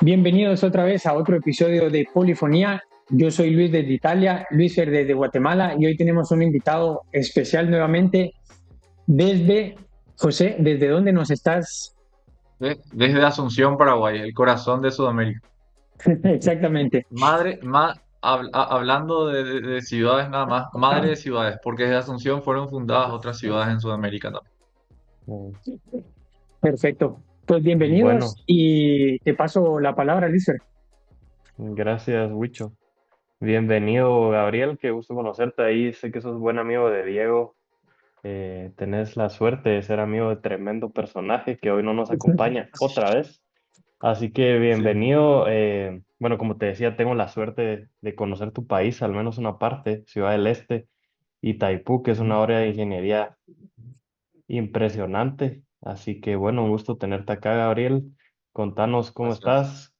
Bienvenidos otra vez a otro episodio de Polifonía. Yo soy Luis desde Italia, Luiser desde Guatemala y hoy tenemos un invitado especial nuevamente desde José. ¿Desde dónde nos estás? Desde Asunción, Paraguay, el corazón de Sudamérica. Exactamente. Hablando de ciudades nada más, madre de ciudades, porque desde Asunción fueron fundadas otras ciudades en Sudamérica también. Mm. Perfecto. Pues bienvenidos Bueno, y te paso la palabra, Luiser. gracias, Huicho. Bienvenido, Gabriel, qué gusto conocerte ahí. Sé que sos buen amigo de Diego. Tenés la suerte de ser amigo de tremendo personaje que hoy no nos acompaña otra vez. Así que Sí. bienvenido. Bueno, como te decía, tengo la suerte de conocer tu país, al menos una parte, Ciudad del Este y Taipú, que es una área de ingeniería impresionante. Así que bueno, un gusto tenerte acá, Gabriel. Contanos Gracias.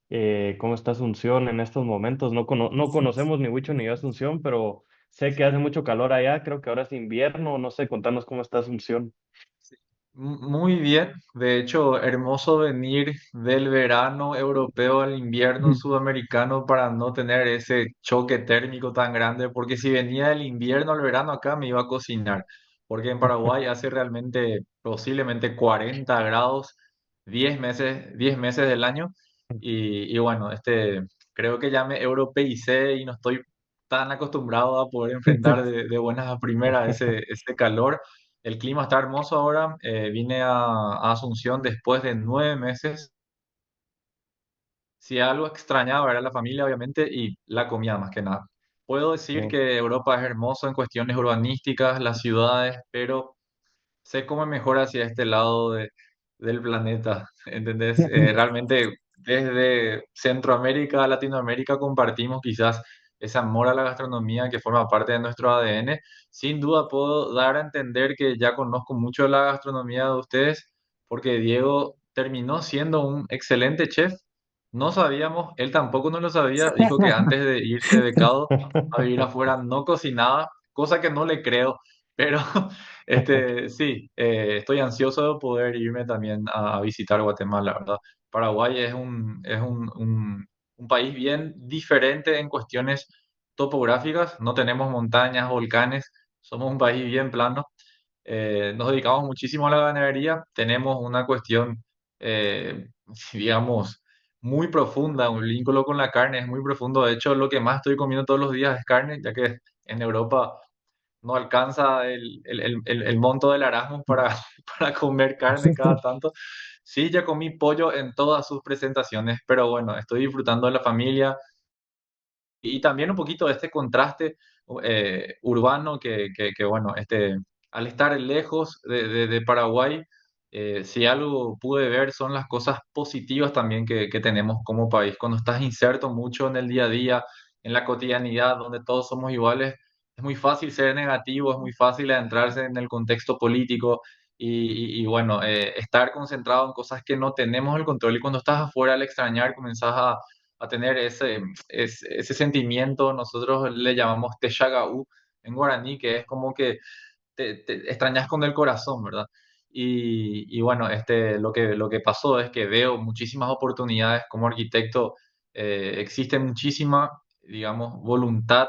cómo está Asunción en estos momentos. No conocemos ni Huicho ni yo Asunción, pero sé que hace mucho calor allá. Creo que ahora es invierno. No sé, contanos cómo está Asunción. Sí. Muy bien, de hecho, hermoso venir del verano europeo al invierno sudamericano para no tener ese choque térmico tan grande, porque si venía del invierno al verano acá me iba a cocinar, porque en Paraguay hace realmente posiblemente 40 grados 10 meses del año y bueno, creo que ya me europeicé y no estoy tan acostumbrado a poder enfrentar de buenas a primeras ese calor. El clima está hermoso ahora. Vine a Asunción después de 9 meses. Si algo extrañaba era la familia, obviamente, y la comida más que nada. Puedo decir que Europa es hermoso en cuestiones urbanísticas, las ciudades, pero se come mejor hacia este lado del planeta, ¿entendés? Realmente desde Centroamérica a Latinoamérica compartimos quizás ese amor a la gastronomía que forma parte de nuestro ADN. Sin duda puedo dar a entender que ya conozco mucho la gastronomía de ustedes, porque Diego terminó siendo un excelente chef. No sabíamos, él tampoco no lo sabía, dijo que antes de irse becado a vivir afuera no cocinaba, cosa que no le creo, pero sí, estoy ansioso de poder irme también a visitar Guatemala, ¿verdad? Paraguay es un país bien diferente en cuestiones topográficas. No tenemos montañas, volcanes, somos un país bien plano. Nos dedicamos muchísimo a la ganadería. Tenemos una cuestión, digamos, muy profunda, un vínculo con la carne es muy profundo. De hecho, lo que más estoy comiendo todos los días es carne, ya que en Europa no alcanza el monto del Erasmus para, para comer carne cada tanto. Sí, ya comí pollo en todas sus presentaciones, pero bueno, estoy disfrutando de la familia y también un poquito de este contraste urbano bueno, al estar lejos de Paraguay, si algo pude ver son las cosas positivas también que tenemos como país. Cuando estás inserto mucho en el día a día, en la cotidianidad, donde todos somos iguales, es muy fácil ser negativo, es muy fácil adentrarse en el contexto político y bueno, estar concentrado en cosas que no tenemos el control y cuando estás afuera al extrañar comenzás a tener ese sentimiento, nosotros le llamamos Teshagaú en guaraní, que es como que te extrañas con el corazón, ¿verdad? Y bueno, lo que pasó es que veo muchísimas oportunidades como arquitecto, existe muchísima, digamos, voluntad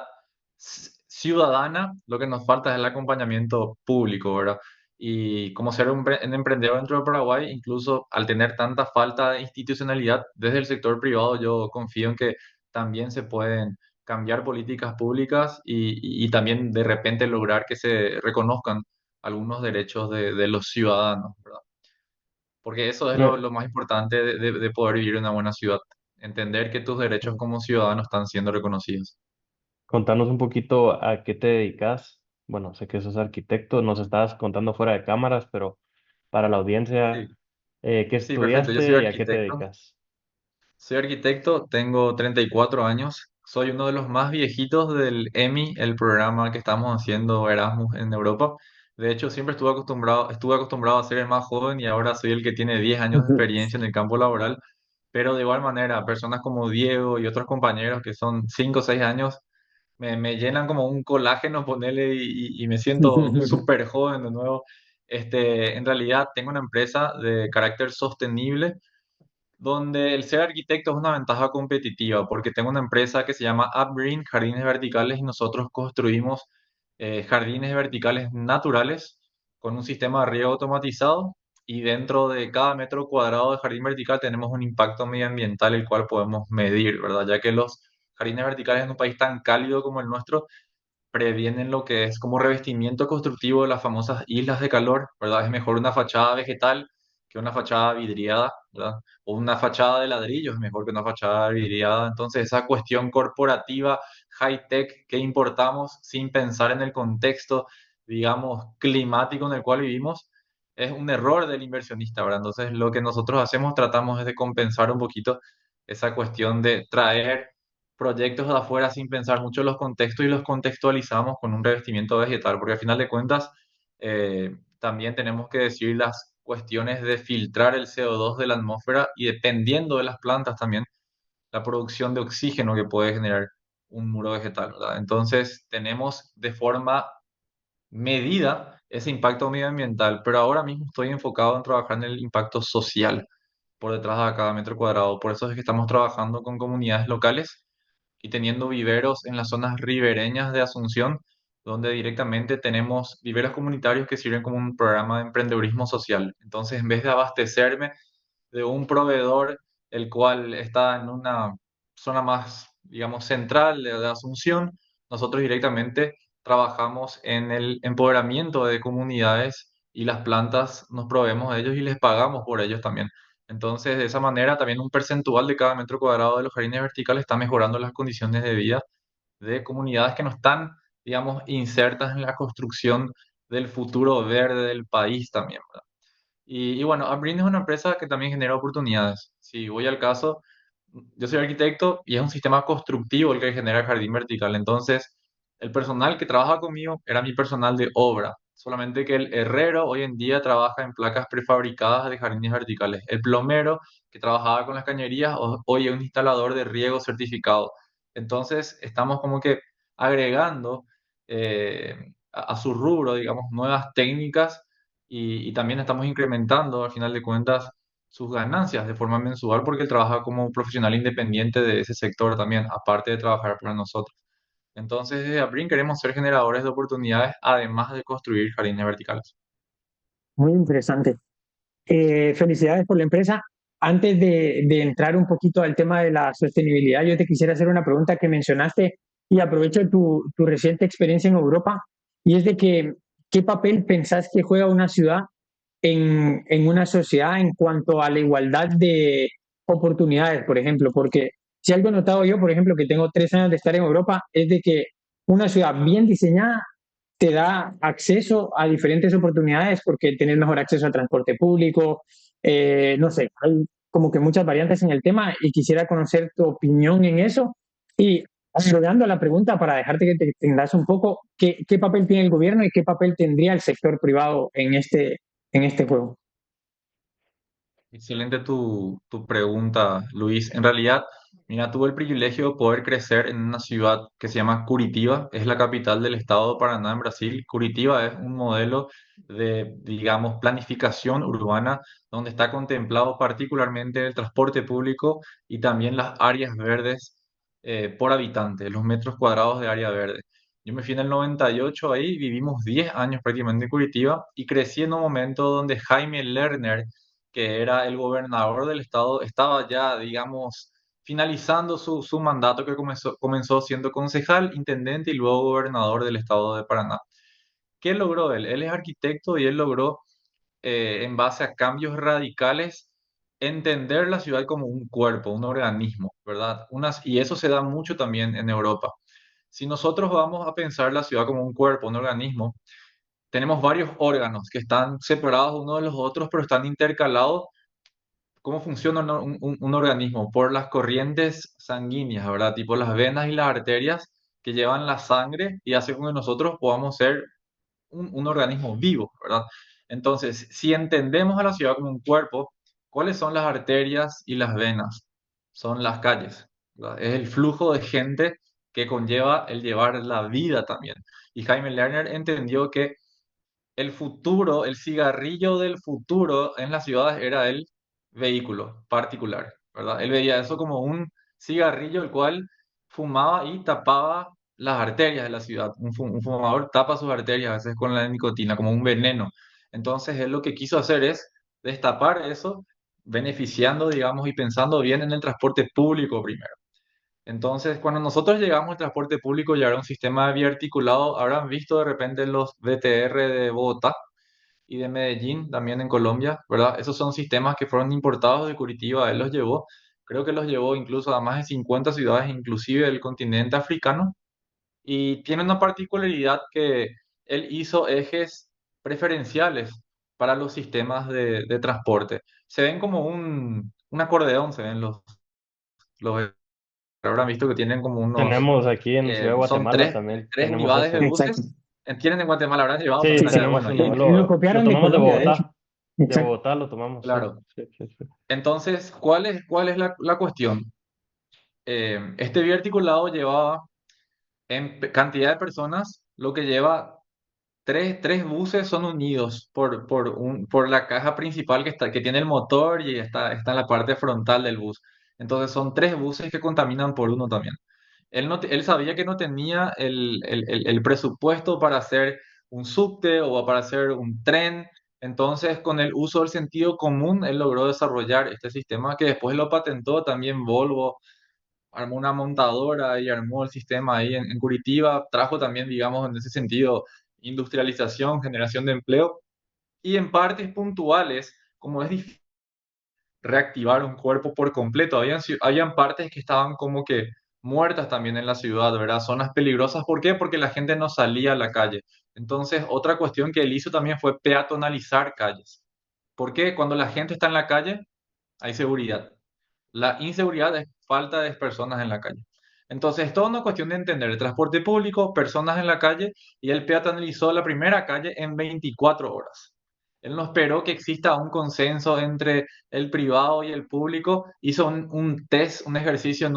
ciudadana, lo que nos falta es el acompañamiento público, ¿verdad? Y como ser un emprendedor dentro de Paraguay, incluso al tener tanta falta de institucionalidad desde el sector privado, yo confío en que también se pueden cambiar políticas públicas y también de repente lograr que se reconozcan algunos derechos de los ciudadanos, ¿verdad? Porque eso es lo más importante de poder vivir en una buena ciudad, entender que tus derechos como ciudadano están siendo reconocidos. Contanos un poquito a qué te dedicas. Bueno, sé que sos arquitecto, nos estabas contando fuera de cámaras, pero para la audiencia, Sí, ¿qué sí, perfecto. Yo soy estudiaste y a qué te arquitecto. dedicas? Soy arquitecto, tengo 34 años, soy uno de los más viejitos del EMI, el programa que estamos haciendo Erasmus en Europa. De hecho, siempre estuve acostumbrado a ser el más joven y ahora soy el que tiene 10 años de experiencia en el campo laboral. Pero de igual manera, personas como Diego y otros compañeros que son 5 o 6 años, me llenan como un colágeno, ponerle y me siento súper joven de nuevo. En realidad, tengo una empresa de carácter sostenible donde el ser arquitecto es una ventaja competitiva, porque tengo una empresa que se llama UpGreen Jardines Verticales y nosotros construimos jardines verticales naturales con un sistema de riego automatizado y dentro de cada metro cuadrado de jardín vertical tenemos un impacto medioambiental el cual podemos medir, ¿verdad? Ya que los jardines verticales en un país tan cálido como el nuestro previenen lo que es como revestimiento constructivo de las famosas islas de calor, ¿verdad? Es mejor una fachada vegetal que una fachada vidriada, ¿verdad? O una fachada de ladrillo es mejor que una fachada vidriada. Entonces, esa cuestión corporativa, high-tech que importamos sin pensar en el contexto, digamos, climático en el cual vivimos, es un error del inversionista, ¿verdad? Entonces, lo que nosotros hacemos, tratamos es de compensar un poquito esa cuestión de traer proyectos de afuera sin pensar mucho en los contextos y los contextualizamos con un revestimiento vegetal, porque al final de cuentas también tenemos que decir las cuestiones de filtrar el CO2 de la atmósfera y dependiendo de las plantas también la producción de oxígeno que puede generar un muro vegetal, ¿verdad? Entonces tenemos de forma medida ese impacto medioambiental, pero ahora mismo estoy enfocado en trabajar en el impacto social por detrás de cada metro cuadrado. Por eso es que estamos trabajando con comunidades locales y teniendo viveros en las zonas ribereñas de Asunción, donde directamente tenemos viveros comunitarios que sirven como un programa de emprendedurismo social. Entonces, en vez de abastecerme de un proveedor, el cual está en una zona más, digamos, central de Asunción, nosotros directamente trabajamos en el empoderamiento de comunidades y las plantas nos proveemos de ellos y les pagamos por ellos también. Entonces, de esa manera, también un percentual de cada metro cuadrado de los jardines verticales está mejorando las condiciones de vida de comunidades que no están, digamos, insertas en la construcción del futuro verde del país también, ¿verdad? Y bueno, Upgreen es una empresa que también genera oportunidades. Si voy al caso, yo soy arquitecto y es un sistema constructivo el que genera el jardín vertical. Entonces, el personal que trabaja conmigo era mi personal de obra. Solamente que el herrero hoy en día trabaja en placas prefabricadas de jardines verticales. El plomero que trabajaba con las cañerías hoy es un instalador de riego certificado. Entonces, estamos como que agregando a su rubro, digamos, nuevas técnicas y también estamos incrementando, al final de cuentas, sus ganancias de forma mensual porque él trabaja como profesional independiente de ese sector también, aparte de trabajar para nosotros. Entonces, desde Abrin queremos ser generadores de oportunidades, además de construir jardines verticales. Muy interesante. Felicidades por la empresa. Antes de entrar un poquito al tema de la sostenibilidad, yo te quisiera hacer una pregunta que mencionaste y aprovecho tu reciente experiencia en Europa, y es de que, ¿qué papel pensás que juega una ciudad en una sociedad en cuanto a la igualdad de oportunidades, por ejemplo? Porque si algo he notado yo, por ejemplo, que tengo 3 años de estar en Europa, es de que una ciudad bien diseñada te da acceso a diferentes oportunidades porque tienes mejor acceso al transporte público, no sé, hay como que muchas variantes en el tema y quisiera conocer tu opinión en eso. Y agregando a la pregunta para dejarte que te extendas un poco, ¿qué papel tiene el gobierno y qué papel tendría el sector privado en este juego? Excelente tu pregunta, Luis. En realidad, mira, tuve el privilegio de poder crecer en una ciudad que se llama Curitiba, es la capital del estado de Paraná en Brasil. Curitiba es un modelo de, digamos, planificación urbana donde está contemplado particularmente el transporte público y también las áreas verdes por habitante, los metros cuadrados de área verde. Yo me fui en el 98 ahí, vivimos 10 años prácticamente en Curitiba y crecí en un momento donde Jaime Lerner, que era el gobernador del estado, estaba ya, digamos, finalizando su mandato que comenzó siendo concejal, intendente y luego gobernador del estado de Paraná. ¿Qué logró él? Él es arquitecto y él logró, en base a cambios radicales, entender la ciudad como un cuerpo, un organismo, ¿verdad? Y eso se da mucho también en Europa. Si nosotros vamos a pensar la ciudad como un cuerpo, un organismo, tenemos varios órganos que están separados unos de los otros, pero están intercalados. ¿Cómo funciona un organismo? Por las corrientes sanguíneas, ¿verdad? Tipo las venas y las arterias que llevan la sangre y hacen que nosotros podamos ser un organismo vivo, ¿verdad? Entonces, si entendemos a la ciudad como un cuerpo, ¿cuáles son las arterias y las venas? Son las calles, ¿verdad? Es el flujo de gente que conlleva el llevar la vida también. Y Jaime Lerner entendió que el futuro, el cigarrillo del futuro en las ciudades era el vehículo particular, ¿verdad? Él veía eso como un cigarrillo el cual fumaba y tapaba las arterias de la ciudad. Un fumador tapa sus arterias a veces con la nicotina, como un veneno. Entonces él lo que quiso hacer es destapar eso, beneficiando, digamos, y pensando bien en el transporte público primero. Entonces, cuando nosotros llegamos al transporte público, ya era un sistema biarticulado. Habrán visto de repente los BTR de Bogotá y de Medellín, también en Colombia, ¿verdad? Esos son sistemas que fueron importados de Curitiba. Él los llevó, creo que los llevó incluso a más de 50 ciudades, inclusive del continente africano. Y tiene una particularidad que él hizo ejes preferenciales para los sistemas de transporte. Se ven como un acordeón, se ven los habrán visto que tienen como unos, Tenemos aquí en Ciudad de son Guatemala también, tres tenemos unidades de eso. Exacto. buses. Tienen en Guatemala, habrán llevado Sí, Sí, también allá. tenemos Bueno, uno. ahí, lo Lo copiaron de tomamos de Colombia, de hecho. Bogotá. De Exacto. Bogotá lo tomamos, sí. claro. Sí, sí, sí. Entonces, ¿cuál es la cuestión? Este biarticulado llevaba en cantidad de personas, lo que lleva tres buses son unidos por la caja principal que tiene el motor y está en la parte frontal del bus. Entonces son tres buses que contaminan por uno también. Él sabía que no tenía el presupuesto para hacer un subte o para hacer un tren. Entonces, con el uso del sentido común, él logró desarrollar este sistema que después lo patentó también Volvo, armó una montadora y armó el sistema ahí en Curitiba, trajo también, digamos, en ese sentido, industrialización, generación de empleo y en partes puntuales, como es difícil reactivar un cuerpo por completo, habían partes que estaban como que muertas también en la ciudad, ¿verdad? Zonas peligrosas, ¿por qué? Porque la gente no salía a la calle. Entonces, otra cuestión que él hizo también fue peatonalizar calles. ¿Por qué? Cuando la gente está en la calle, hay seguridad. La inseguridad es falta de personas en la calle. Entonces, es toda una cuestión de entender el transporte público, personas en la calle, y él peatonalizó la primera calle en 24 horas. Él no esperó que exista un consenso entre el privado y el público, hizo un test, un ejercicio en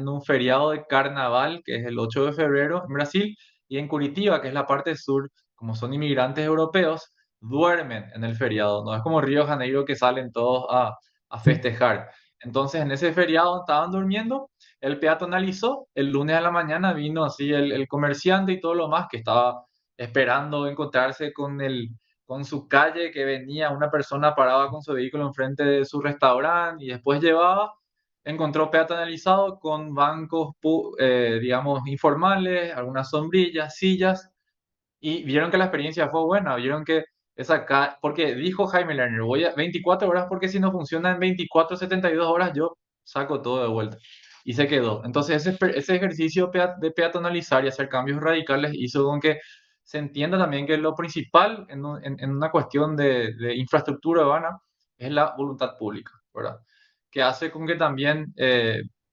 un feriado de carnaval, que es el 8 de febrero en Brasil, y en Curitiba, que es la parte sur, como son inmigrantes europeos, duermen en el feriado. No es como Río de Janeiro que salen todos a festejar. Entonces, en ese feriado estaban durmiendo, él peatonalizó, el lunes a la mañana vino así el comerciante y todo lo más que estaba esperando encontrarse con su calle, que venía una persona parada con su vehículo enfrente de su restaurante y después llevaba, encontró peatonalizado con bancos, digamos, informales, algunas sombrillas, sillas, y vieron que la experiencia fue buena, vieron que porque dijo Jaime Lerner, voy a 24 horas porque si no funciona en 24, 72 horas yo saco todo de vuelta. Y se quedó. Entonces ese ejercicio de peatonalizar y hacer cambios radicales hizo con que se entienda también que lo principal en una cuestión de infraestructura urbana es la voluntad pública, ¿verdad? Que hace con que también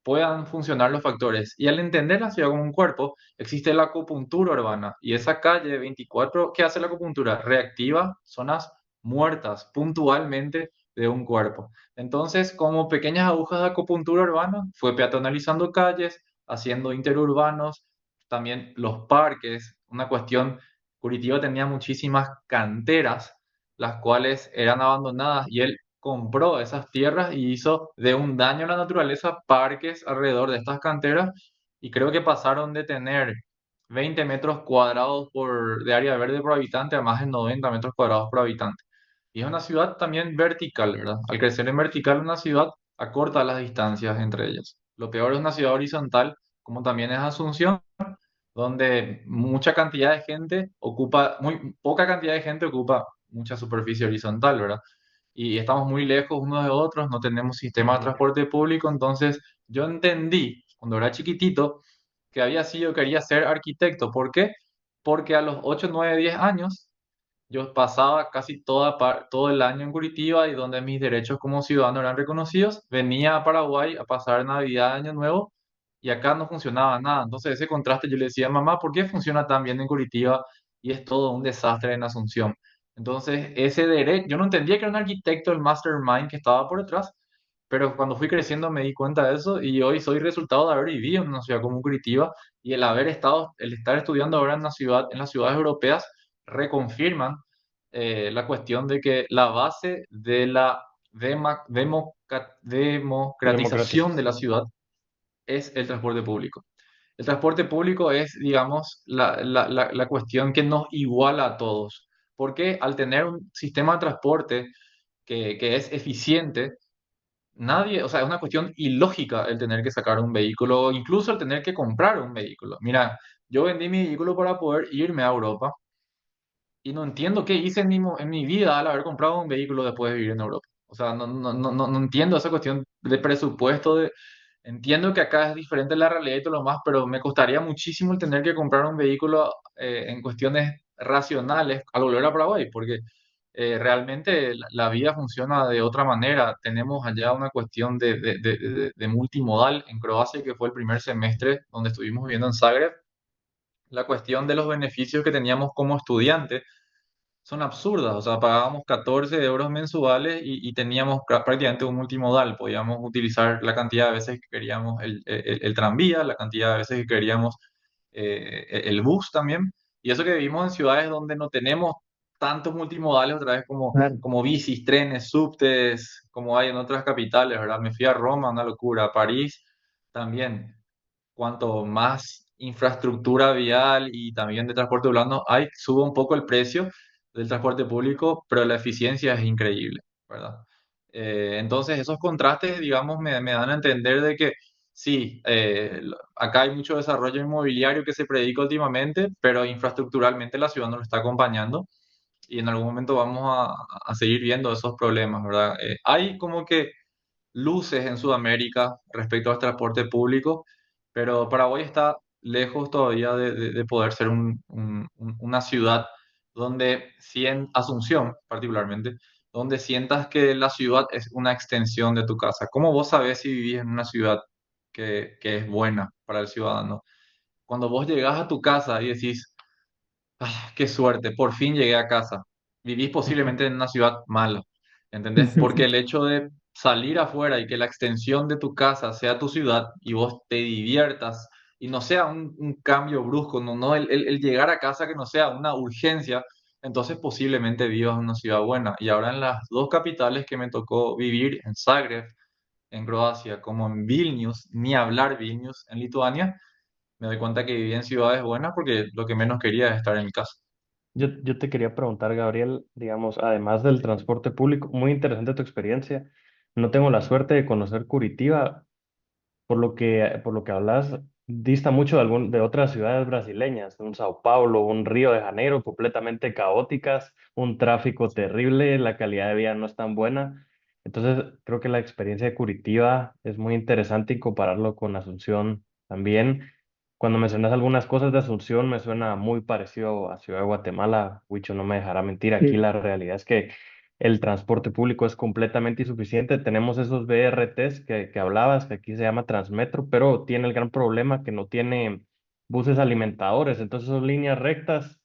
puedan funcionar los factores. Y al entender la ciudad como un cuerpo, existe la acupuntura urbana y esa calle 24, ¿qué hace la acupuntura? Reactiva zonas muertas puntualmente de un cuerpo. Entonces, como pequeñas agujas de acupuntura urbana, fue peatonalizando calles, haciendo interurbanos, también los parques, una cuestión, Curitiba tenía muchísimas canteras, las cuales eran abandonadas y él compró esas tierras y hizo de un daño a la naturaleza parques alrededor de estas canteras y creo que pasaron de tener 20 metros cuadrados de área verde por habitante a más de 90 metros cuadrados por habitante. Y es una ciudad también vertical, ¿verdad? Al crecer en vertical, una ciudad acorta las distancias entre ellas. Lo peor es una ciudad horizontal, como también es Asunción, donde mucha cantidad de gente ocupa, muy poca cantidad de gente ocupa mucha superficie horizontal, ¿verdad? Y estamos muy lejos unos de otros, no tenemos sistema de Ujú. transporte público, entonces yo entendí cuando era chiquitito que quería ser arquitecto. ¿Por qué? Porque a los 8 9 10 años yo pasaba casi todo el año en Curitiba y donde mis derechos como ciudadano eran reconocidos, venía a Paraguay a pasar Navidad, Año Nuevo, y acá no funcionaba nada. Entonces ese contraste yo le decía, mamá, ¿por qué funciona tan bien en Curitiba y es todo un desastre en Asunción? Entonces ese derecho, yo no entendía que era un arquitecto el mastermind que estaba por detrás, pero cuando fui creciendo me di cuenta de eso y hoy soy resultado de haber vivido en una ciudad como Curitiba y el estar estudiando ahora en las ciudades europeas reconfirman la cuestión de que la base de la democratización de la Democratización. ciudad es el transporte público. El transporte público es, digamos, la cuestión que nos iguala a todos, porque al tener un sistema de transporte que es eficiente, nadie, o sea, es una cuestión ilógica el tener que sacar un vehículo, o incluso el tener que comprar un vehículo. Mira, yo vendí mi vehículo para poder irme a Europa y no entiendo qué hice en mi vida al haber comprado un vehículo después de vivir en Europa. O sea, no entiendo esa cuestión de presupuesto. Entiendo que acá es diferente la realidad y todo lo más, pero me costaría muchísimo el tener que comprar un vehículo en cuestiones racionales al volver a Paraguay, porque realmente la vida funciona de otra manera. Tenemos allá una cuestión de multimodal en Croacia, que fue el primer semestre donde estuvimos viviendo en Zagreb. La cuestión de los beneficios que teníamos como estudiantes son absurdas. O sea, pagábamos 14 euros mensuales y teníamos prácticamente un multimodal. Podíamos utilizar la cantidad de veces que queríamos el tranvía, la cantidad de veces que queríamos el bus también. Y eso que vivimos en ciudades donde no tenemos tantos multimodales, otra vez Claro. como bicis, trenes, subtes, como hay en otras capitales, ¿verdad? Me fui a Roma, una locura, a París también. Cuanto más infraestructura vial y también de transporte urbano hay, sube un poco el precio del transporte público, pero la eficiencia es increíble, ¿verdad? Entonces, esos contrastes, digamos, me dan a entender de que sí, acá hay mucho desarrollo inmobiliario que se predica últimamente, pero infraestructuralmente la ciudad no lo está acompañando y en algún momento vamos a seguir viendo esos problemas, ¿verdad? Hay como que luces en Sudamérica respecto al transporte público, pero Paraguay está lejos todavía de poder ser una ciudad donde, Asunción particularmente, donde sientas que la ciudad es una extensión de tu casa. ¿Cómo vos sabés si vivís en una ciudad que es buena para el ciudadano? Cuando vos llegás a tu casa y decís, "Ah, qué suerte, por fin llegué a casa". Vivís posiblemente en una ciudad mala, ¿entendés? Porque el hecho de salir afuera y que la extensión de tu casa sea tu ciudad y vos te diviertas y no sea un cambio brusco, no el llegar a casa que no sea una urgencia, entonces posiblemente vivas en una ciudad buena. Y ahora en las dos capitales que me tocó vivir, en Zagreb, en Croacia, como en Vilnius, ni hablar Vilnius, en Lituania, me doy cuenta que viví en ciudades buenas porque lo que menos quería es estar en mi casa. Yo te quería preguntar, Gabriel, digamos, además del transporte público, muy interesante tu experiencia. No tengo la suerte de conocer Curitiba, por lo que hablas, dista mucho de otras ciudades brasileñas, un Sao Paulo, un Río de Janeiro completamente caóticas, un tráfico terrible, la calidad de vida no es tan buena. Entonces, creo que la experiencia de Curitiba es muy interesante y compararlo con Asunción también. Cuando mencionas algunas cosas de Asunción, me suena muy parecido a Ciudad de Guatemala. Huicho no me dejará mentir. Aquí Sí. la realidad es que el transporte público es completamente insuficiente. Tenemos esos BRTs que hablabas, que aquí se llama Transmetro, pero tiene el gran problema que no tiene buses alimentadores. Entonces son líneas rectas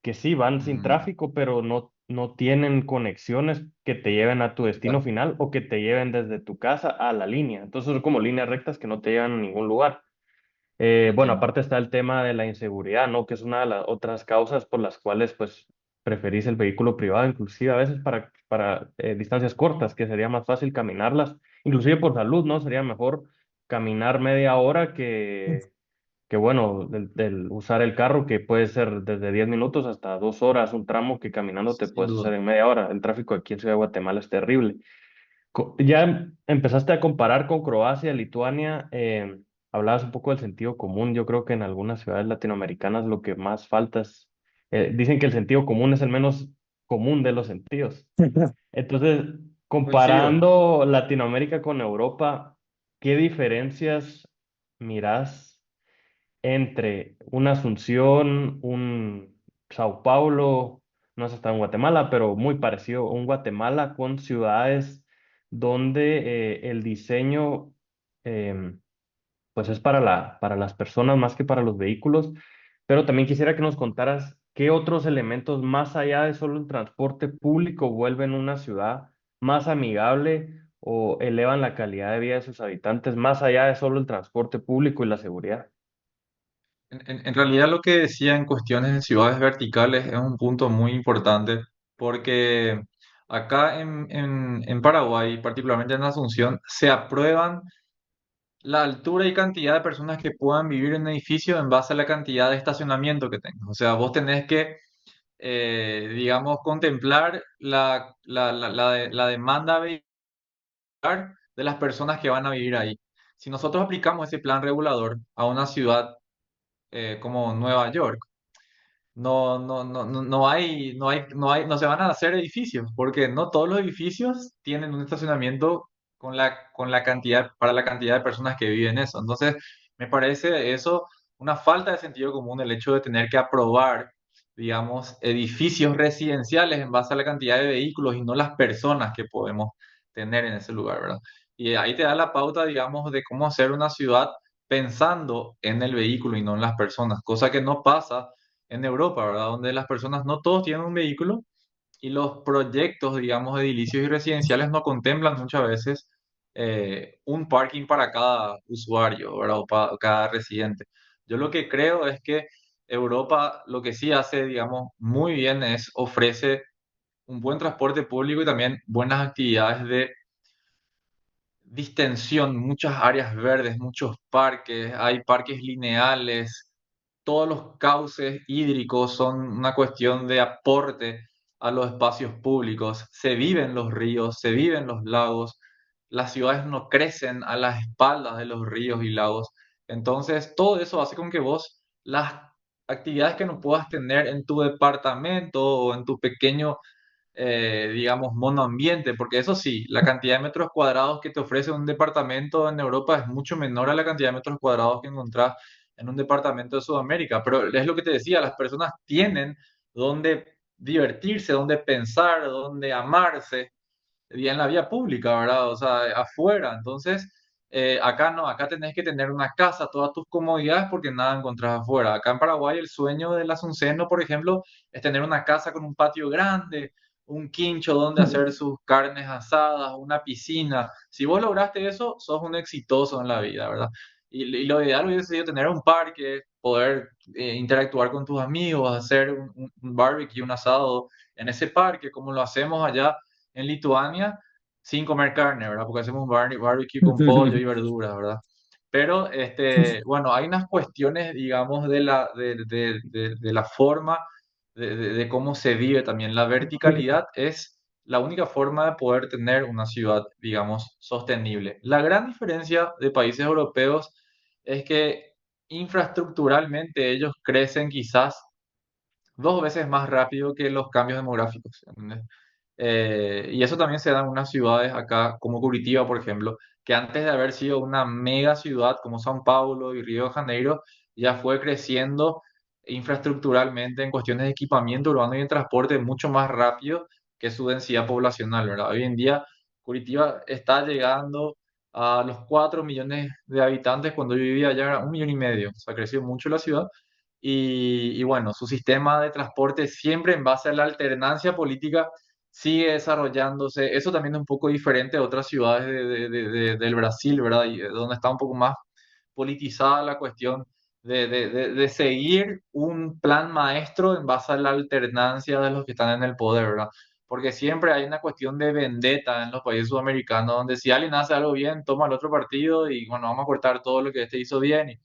que sí van sin Mm, tráfico, pero no tienen conexiones que te lleven a tu destino exacto. final o que te lleven desde tu casa a la línea. Entonces son como líneas rectas que no te llevan a ningún lugar. Bueno, Entiendo. aparte está el tema de la inseguridad, ¿no? Que es una de las otras causas por las cuales, pues, preferís el vehículo privado, inclusive a veces para distancias cortas, que sería más fácil caminarlas, inclusive por salud, ¿no? Sería mejor caminar media hora que bueno, del usar el carro, que puede ser desde 10 minutos hasta 2 horas, un tramo que caminando te Sin puedes duda. hacer en media hora. El tráfico aquí en Ciudad de Guatemala es terrible. Ya empezaste a comparar con Croacia, Lituania, hablabas un poco del sentido común. Yo creo que en algunas ciudades latinoamericanas lo que más falta es, dicen que el sentido común es el menos común de los sentidos. Entonces, Coincido. comparando Latinoamérica con Europa, ¿qué diferencias mirás entre una Asunción, un Sao Paulo, no sé, está en Guatemala, pero muy parecido, un Guatemala con ciudades donde el diseño em, pues es para las personas más que para los vehículos, pero también quisiera que nos contaras qué otros elementos más allá de solo el transporte público vuelven una ciudad más amigable o elevan la calidad de vida de sus habitantes más allá de solo el transporte público y la seguridad. En realidad lo que decía en cuestiones de ciudades verticales es un punto muy importante porque acá en Paraguay, particularmente en Asunción, se aprueban la altura y cantidad de personas que puedan vivir en un edificio en base a la cantidad de estacionamiento que tengas. O sea, vos tenés que, digamos, contemplar la demanda vehicular de las personas que van a vivir ahí. Si nosotros aplicamos ese plan regulador a una ciudad como Nueva York, no se van a hacer edificios, porque no todos los edificios tienen un estacionamiento con la cantidad, para la cantidad de personas que viven eso. Entonces, me parece eso una falta de sentido común el hecho de tener que aprobar, digamos, edificios residenciales en base a la cantidad de vehículos y no las personas que podemos tener en ese lugar, ¿verdad? Y ahí te da la pauta, digamos, de cómo hacer una ciudad pensando en el vehículo y no en las personas, cosa que no pasa en Europa, ¿verdad? Donde las personas no todos tienen un vehículo y los proyectos, digamos, edilicios y residenciales no contemplan muchas veces un parking para cada usuario, ¿verdad? O para cada residente. Yo lo que creo es que Europa lo que sí hace, digamos, muy bien es ofrece un buen transporte público y también buenas actividades de distensión, muchas áreas verdes, muchos parques, hay parques lineales, todos los cauces hídricos son una cuestión de aporte a los espacios públicos. Se viven los ríos, se viven los lagos, las ciudades no crecen a las espaldas de los ríos y lagos. Entonces, todo eso hace con que vos las actividades que no puedas tener en tu departamento o en tu pequeño digamos, monoambiente, porque eso sí, la cantidad de metros cuadrados que te ofrece un departamento en Europa es mucho menor a la cantidad de metros cuadrados que encontrás en un departamento de Sudamérica. Pero es lo que te decía, las personas tienen donde divertirse, donde pensar, donde amarse y en la vía pública, ¿verdad? O sea, afuera. Entonces, acá no, acá tenés que tener una casa, todas tus comodidades, porque nada encontrás afuera. Acá en Paraguay, el sueño del asunceno, por ejemplo, es tener una casa con un patio grande, un quincho donde hacer sus carnes asadas, una piscina. Si vos lograste eso, sos un exitoso en la vida, ¿verdad? Y lo ideal hubiese sido tener un parque, poder interactuar con tus amigos, hacer un barbecue, un asado en ese parque, como lo hacemos allá en Lituania sin comer carne, ¿verdad? Porque hacemos un barbecue con pollo y verduras, ¿verdad? Pero, bueno, hay unas cuestiones, digamos, de la forma de cómo se vive también. La verticalidad es la única forma de poder tener una ciudad, digamos, sostenible. La gran diferencia de países europeos es que infraestructuralmente ellos crecen quizás dos veces más rápido que los cambios demográficos. ¿Entendés? Y eso también se da en unas ciudades acá, como Curitiba, por ejemplo, que antes de haber sido una mega ciudad como São Paulo y Río de Janeiro, ya fue creciendo infraestructuralmente en cuestiones de equipamiento urbano y en transporte mucho más rápido que su densidad poblacional, ¿verdad? Hoy en día Curitiba está llegando a los 4 millones de habitantes, cuando yo vivía allá era 1,5 millones, o sea, creció mucho la ciudad. Y bueno, su sistema de transporte siempre en base a la alternancia política sigue desarrollándose. Eso también es un poco diferente a otras ciudades del Brasil, ¿verdad? Y donde está un poco más politizada la cuestión de seguir un plan maestro en base a la alternancia de los que están en el poder, ¿verdad? Porque siempre hay una cuestión de vendetta en los países sudamericanos, donde si alguien hace algo bien, toma el otro partido y bueno, vamos a cortar todo lo que este hizo bien. Y,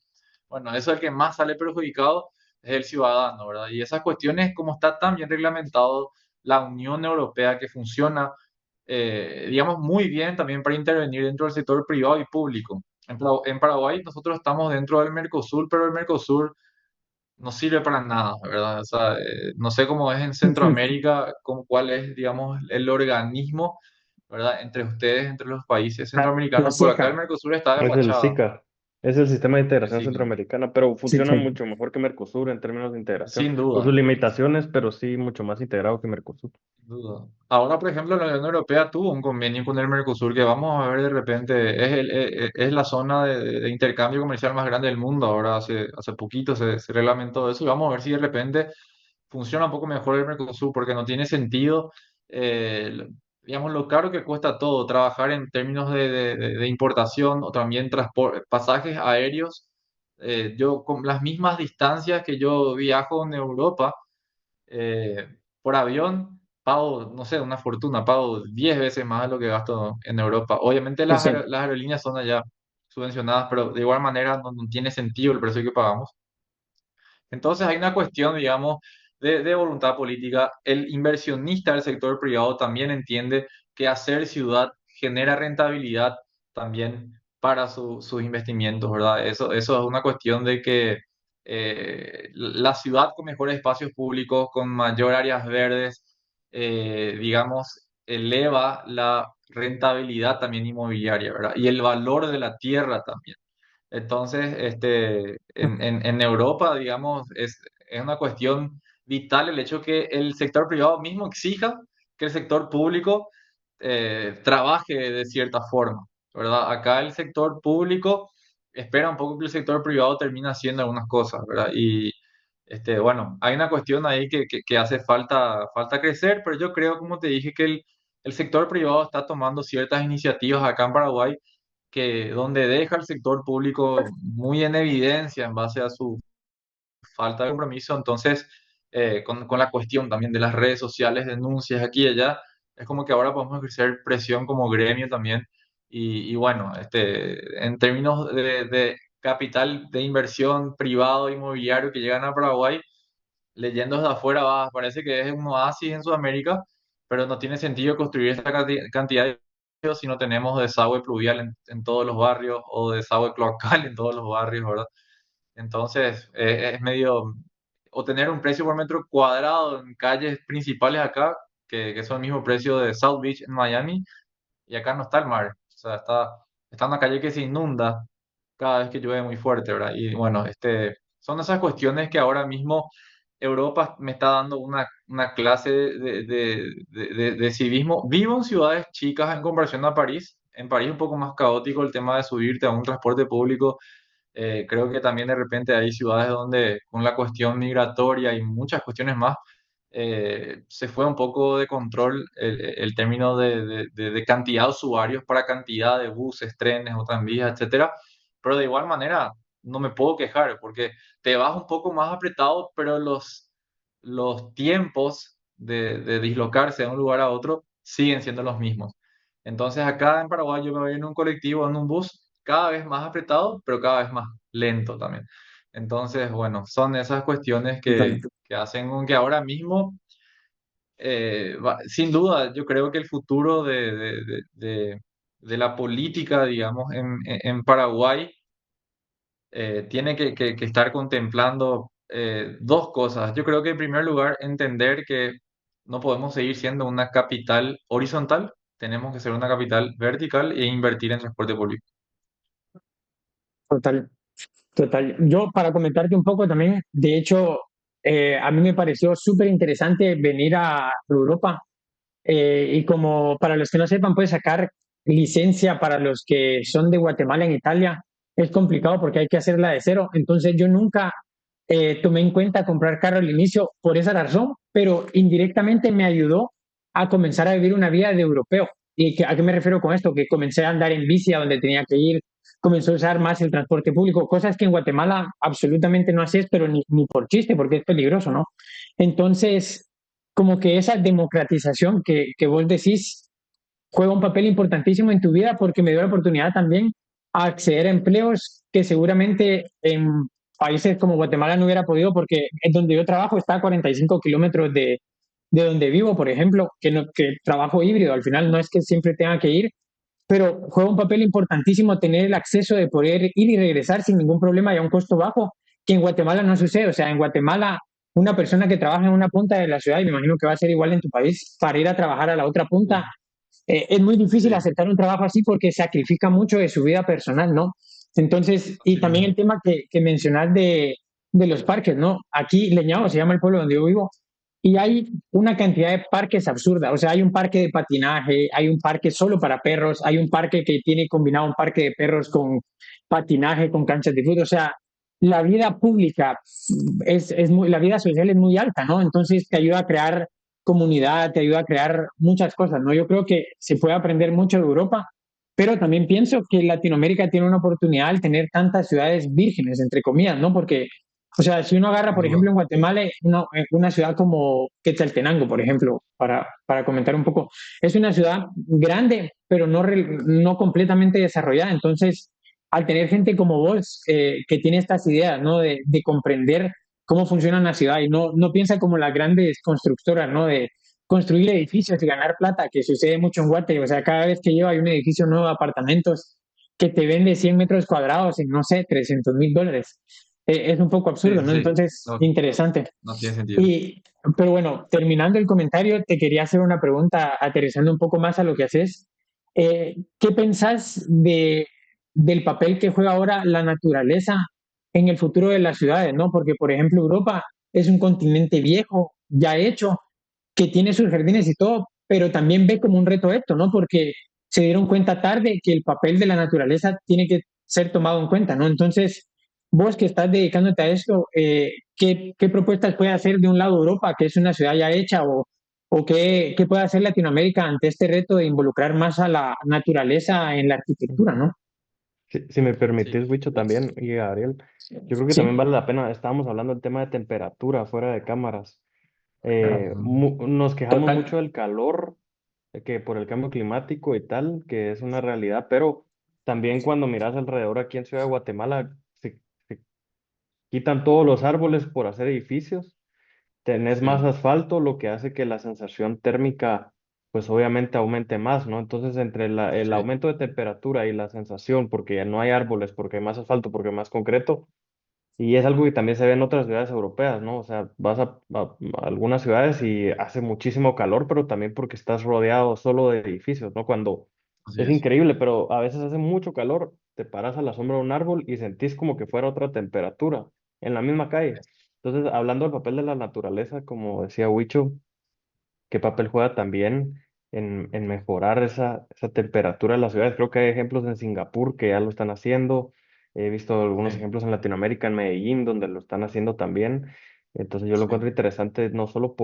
bueno, eso es el que más sale perjudicado, es el ciudadano, ¿verdad? Y esas cuestiones, como está tan bien reglamentado la Unión Europea, que funciona, digamos, muy bien también para intervenir dentro del sector privado y público. En Paraguay nosotros estamos dentro del Mercosur, pero el Mercosur no sirve para nada, ¿verdad? O sea, no sé cómo es en Centroamérica, cuál es, digamos, el organismo, ¿verdad? Entre ustedes, entre los países La centroamericanos, por acá el CIECA, Mercosur está de Es el fachada, SICA, es el Sistema de Integración así que, Centroamericana, pero sí, funciona mucho mejor que Mercosur en términos de integración, sin con sus duda. limitaciones, pero sí mucho más integrado que Mercosur. Duda. Ahora, por ejemplo, la Unión Europea tuvo un convenio con el Mercosur que vamos a ver de repente, es la zona de intercambio comercial más grande del mundo. Ahora, hace poquito se reglamentó eso y vamos a ver si de repente funciona un poco mejor el Mercosur, porque no tiene sentido, digamos, lo caro que cuesta todo, trabajar en términos de importación o también pasajes aéreos. Yo, con las mismas distancias que yo viajo en Europa, por avión, pago, no sé, una fortuna, pago 10 veces más de lo que gasto en Europa. Obviamente Sí, sí. las aerolíneas son allá subvencionadas, pero de igual manera no tiene sentido el precio que pagamos. Entonces hay una cuestión, digamos, de voluntad política. El inversionista del sector privado también entiende que hacer ciudad genera rentabilidad también para sus investimientos, ¿verdad? Eso es una cuestión de que la ciudad con mejores espacios públicos, con mayor áreas verdes, digamos, eleva la rentabilidad también inmobiliaria, ¿verdad? Y el valor de la tierra también. Entonces, en Europa, digamos, es una cuestión vital el hecho que el sector privado mismo exija que el sector público trabaje de cierta forma, ¿verdad? Acá el sector público espera un poco que el sector privado termine haciendo algunas cosas, ¿verdad? Y, bueno, hay una cuestión ahí que hace falta crecer, pero yo creo, como te dije, que el sector privado está tomando ciertas iniciativas acá en Paraguay que donde deja al sector público muy en evidencia en base a su falta de compromiso. Entonces, con la cuestión también de las redes sociales, denuncias aquí y allá, es como que ahora podemos ejercer presión como gremio también. Y bueno, en términos de capital de inversión privado inmobiliario que llegan a Paraguay, leyendo desde afuera parece que es un oasis en Sudamérica, pero no tiene sentido construir esta cantidad de edificios si no tenemos desagüe pluvial en todos los barrios o desagüe cloacal en todos los barrios, ¿verdad? Entonces, es medio, o tener un precio por metro cuadrado en calles principales acá, que son el mismo precio de South Beach en Miami, y acá no está el mar. O sea, está una calle que se inunda cada vez que llueve muy fuerte, ¿verdad? Y bueno, son esas cuestiones que ahora mismo Europa me está dando una clase de civismo. Vivo en ciudades chicas en comparación a París. En París un poco más caótico el tema de subirte a un transporte público. Creo que también de repente hay ciudades donde con la cuestión migratoria y muchas cuestiones más, se fue un poco de control el término de cantidad de usuarios para cantidad de buses, trenes o tranvías, etcétera. Pero de igual manera, no me puedo quejar porque te vas un poco más apretado, pero los tiempos de dislocarse de un lugar a otro siguen siendo los mismos. Entonces acá en Paraguay yo me voy en un colectivo, en un bus, cada vez más apretado, pero cada vez más lento también. Entonces, bueno, son esas cuestiones que hacen con que ahora mismo, sin duda, yo creo que el futuro de la política, digamos, en Paraguay tiene que estar contemplando dos cosas. Yo creo que en primer lugar, entender que no podemos seguir siendo una capital horizontal, tenemos que ser una capital vertical e invertir en transporte público. Total, total. Yo, para comentarte un poco también, de hecho, a mí me pareció súper interesante venir a Europa. Y como para los que no sepan, puede sacar licencia para los que son de Guatemala en Italia. Es complicado porque hay que hacerla de cero. Entonces yo nunca tomé en cuenta comprar carro al inicio por esa razón, pero indirectamente me ayudó a comenzar a vivir una vida de europeo. ¿A qué me refiero con esto? Que comencé a andar en bici a donde tenía que ir, comencé a usar más el transporte público, cosas que en Guatemala absolutamente no haces, pero ni por chiste, porque es peligroso, ¿no? Entonces, como que esa democratización que vos decís juega un papel importantísimo en tu vida porque me dio la oportunidad también a acceder a empleos que seguramente en países como Guatemala no hubiera podido porque en donde yo trabajo está a 45 kilómetros de donde vivo, por ejemplo, que trabajo híbrido, al final no es que siempre tenga que ir, pero juega un papel importantísimo tener el acceso de poder ir y regresar sin ningún problema y a un costo bajo, que en Guatemala no sucede. O sea, en Guatemala, una persona que trabaja en una punta de la ciudad, y me imagino que va a ser igual en tu país, para ir a trabajar a la otra punta, Sí, es muy difícil sí, aceptar un trabajo así porque sacrifica mucho de su vida personal, ¿no? Entonces, y así también mismo. el tema que mencionas de los parques, ¿no? Aquí Leñado se llama el pueblo donde yo vivo, y hay una cantidad de parques absurda. O sea, hay un parque de patinaje, hay un parque solo para perros, hay un parque que tiene combinado un parque de perros con patinaje, con canchas de fútbol. O sea, la vida pública la vida social es muy alta, ¿no? Entonces te ayuda a crear comunidad, te ayuda a crear muchas cosas, ¿no? Yo creo que se puede aprender mucho de Europa, pero también pienso que Latinoamérica tiene una oportunidad al tener tantas ciudades vírgenes, entre comillas, ¿no? Porque O sea, si uno agarra, sin por duda. ejemplo, en Guatemala, una ciudad como Quetzaltenango, por ejemplo, para comentar un poco, es una ciudad grande, pero no completamente desarrollada. Entonces, al tener gente como vos que tiene estas ideas, ¿no? De comprender cómo funciona una ciudad y no piensa como las grandes constructoras, ¿no? De construir edificios y ganar plata, que sucede mucho en Guate. O sea, cada vez que lleva hay un edificio nuevo de apartamentos que te vende 100 metros cuadrados en, no sé, $300,000. Es un poco Sí, absurdo, sí, ¿no? sí. Entonces, No, interesante. no tiene sentido. Y, pero bueno, terminando el comentario, te quería hacer una pregunta, aterrizando un poco más a lo que haces. ¿Qué pensás del papel que juega ahora la naturaleza en el futuro de las ciudades, ¿no? Porque, por ejemplo, Europa es un continente viejo, ya hecho, que tiene sus jardines y todo, pero también ve como un reto esto, ¿no? Porque se dieron cuenta tarde que el papel de la naturaleza tiene que ser tomado en cuenta, ¿no? Entonces, vos que estás dedicándote a esto, ¿qué propuestas puede hacer de un lado Europa, que es una ciudad ya hecha, o qué puede hacer Latinoamérica ante este reto de involucrar más a la naturaleza en la arquitectura, ¿no? Si me Sí. permitís, Wicho, también, y Gabriel, yo creo que también Sí, vale la pena, estábamos hablando del tema de temperatura fuera de cámaras. Nos quejamos mucho total. del calor, que por el cambio climático y tal, que es una realidad, pero también cuando miras alrededor aquí en Ciudad de Guatemala, se quitan todos los árboles por hacer edificios, tenés más Sí, asfalto, lo que hace que la sensación térmica, pues obviamente aumente más, ¿no? Entonces, entre el sí, aumento de temperatura y la sensación, porque ya no hay árboles, porque hay más asfalto, porque hay más concreto, y es algo que también se ve en otras ciudades europeas, ¿no? O sea, vas a algunas ciudades y hace muchísimo calor, pero también porque estás rodeado solo de edificios, ¿no? Cuando así es es. increíble, pero a veces hace mucho calor, te paras a la sombra de un árbol y sentís como que fuera otra temperatura en la misma calle. Entonces, hablando del papel de la naturaleza, como decía Huicho, qué papel juega también en mejorar esa temperatura de las ciudades. Creo que hay ejemplos en Singapur que ya lo están haciendo. He visto algunos Sí, ejemplos en Latinoamérica, en Medellín, donde lo están haciendo también. Entonces yo lo sí. encuentro interesante no solo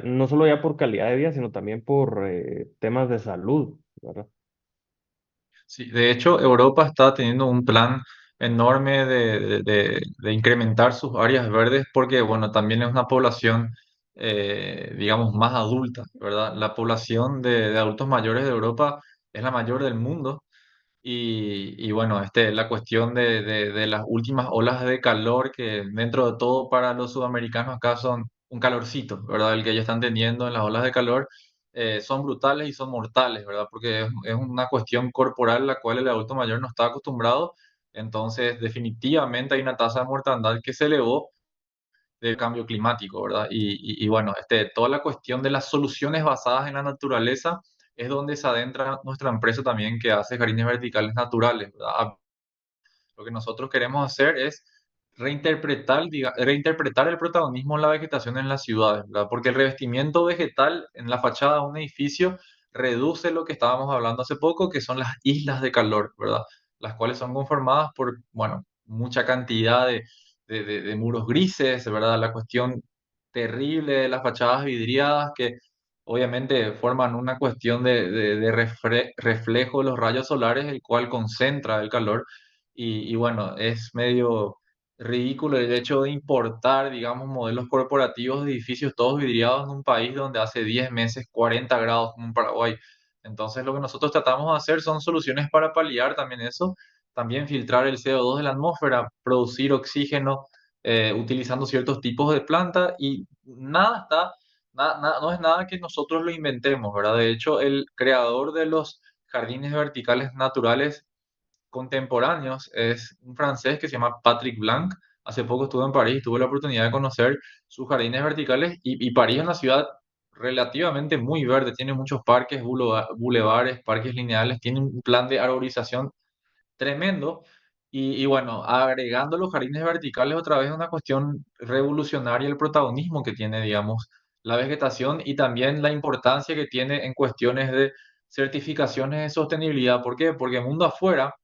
no solo ya por calidad de vida, sino también por temas de salud, ¿verdad? Sí, de hecho, Europa está teniendo un plan enorme de incrementar sus áreas verdes porque, bueno, también es una población, digamos, más adulta, ¿verdad? La población de adultos mayores de Europa es la mayor del mundo. Y bueno, la cuestión de las últimas olas de calor que dentro de todo para los sudamericanos acá son un calorcito, ¿verdad? El que ellos están teniendo en las olas de calor son brutales y son mortales, ¿verdad? Porque es una cuestión corporal la cual el adulto mayor no está acostumbrado. Entonces, definitivamente hay una tasa de mortandad que se elevó del cambio climático, ¿verdad? Y bueno, toda la cuestión de las soluciones basadas en la naturaleza es donde se adentra nuestra empresa también que hace jardines verticales naturales, ¿verdad? Lo que nosotros queremos hacer es reinterpretar el protagonismo de la vegetación en las ciudades, ¿verdad? Porque el revestimiento vegetal en la fachada de un edificio reduce lo que estábamos hablando hace poco, que son las islas de calor, ¿verdad? Las cuales son conformadas por, bueno, mucha cantidad de muros grises, ¿verdad? La cuestión terrible de las fachadas vidriadas que obviamente forman una cuestión de reflejo de los rayos solares, el cual concentra el calor y bueno, es medio ridículo el hecho de importar, digamos, modelos corporativos de edificios todos vidriados en un país donde hace 10 meses 40 grados como en Paraguay. Entonces, lo que nosotros tratamos de hacer son soluciones para paliar también eso, también filtrar el CO2 de la atmósfera, producir oxígeno utilizando ciertos tipos de planta y no es nada que nosotros lo inventemos, ¿verdad? De hecho, el creador de los jardines verticales naturales contemporáneos es un francés que se llama Patrick Blanc. Hace poco estuve en París, tuve la oportunidad de conocer sus jardines verticales y París es una ciudad relativamente muy verde, tiene muchos parques, bulevares, parques lineales, tiene un plan de arborización tremendo. Y bueno, agregando los jardines verticales otra vez una cuestión revolucionaria el protagonismo que tiene, digamos, la vegetación y también la importancia que tiene en cuestiones de certificaciones de sostenibilidad. ¿Por qué? Porque mundo afuera